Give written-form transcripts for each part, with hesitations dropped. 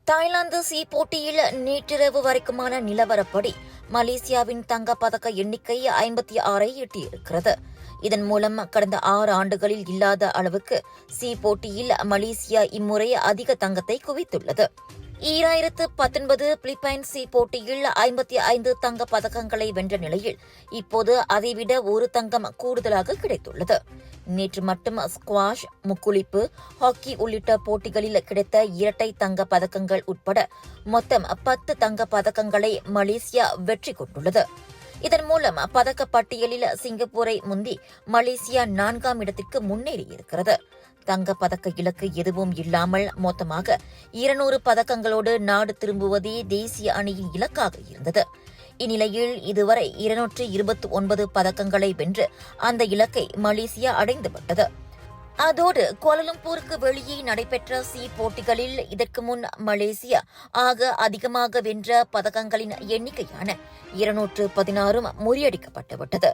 Thailand C போட்டியில் நேற்றிரவு வரைக்குமான நிலவரப்படி மலேசியாவின் தங்கப்பதக்க எண்ணிக்கை 56ஐ எட்டியிருக்கிறது. இதன் மூலம் கடந்த 6 ஆண்டுகளில் இல்லாத அளவுக்கு சி போட்டியில் மலேசியா இம்முறை அதிக தங்கத்தை குவித்துள்ளது. 2019 பிலிப்பைன்ஸ் சி போட்டியில் 55 தங்க பதக்கங்களை வென்ற நிலையில் இப்போது அதைவிட ஒரு தங்கம் கூடுதலாக கிடைத்துள்ளது. நேற்று மட்டும் ஸ்குவாஷ், முக்குளிப்பு, ஹாக்கி உள்ளிட்ட போட்டிகளில் கிடைத்த இரட்டை தங்க பதக்கங்கள் உட்பட மொத்தம் 10 தங்க பதக்கங்களை மலேசியா வெற்றி கொண்டுள்ளது. இதன் மூலம் பதக்க பட்டியலில் சிங்கப்பூரை முந்தி மலேசியா 4ஆம் இடத்திற்கு முன்னேறியிருக்கிறது. தங்க பதக்க இலக்கு எதுவும் இல்லாமல் மொத்தமாக 200 பதக்கங்களோடு நாடு திரும்புவதே தேசிய அணியின் இலக்காக இருந்தது. இந்நிலையில் இதுவரை 229 பதக்கங்களை வென்று அந்த இலக்கை மலேசியா அடைந்துவிட்டது. அதோடு கோலாலம்பூருக்கு வெளியே நடைபெற்ற சி போட்டிகளில் இதற்கு முன் மலேசியா ஆக அதிகமாக வென்ற பதக்கங்களின் எண்ணிக்கையான 216 முறியடிக்கப்பட்டுவிட்டது.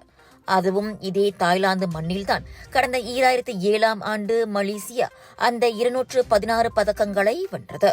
அதுவும் இதே தாய்லாந்து மண்ணில்தான் கடந்த 2007ஆம் ஆண்டு மலேசியா அந்த 216 பதக்கங்களை வென்றது.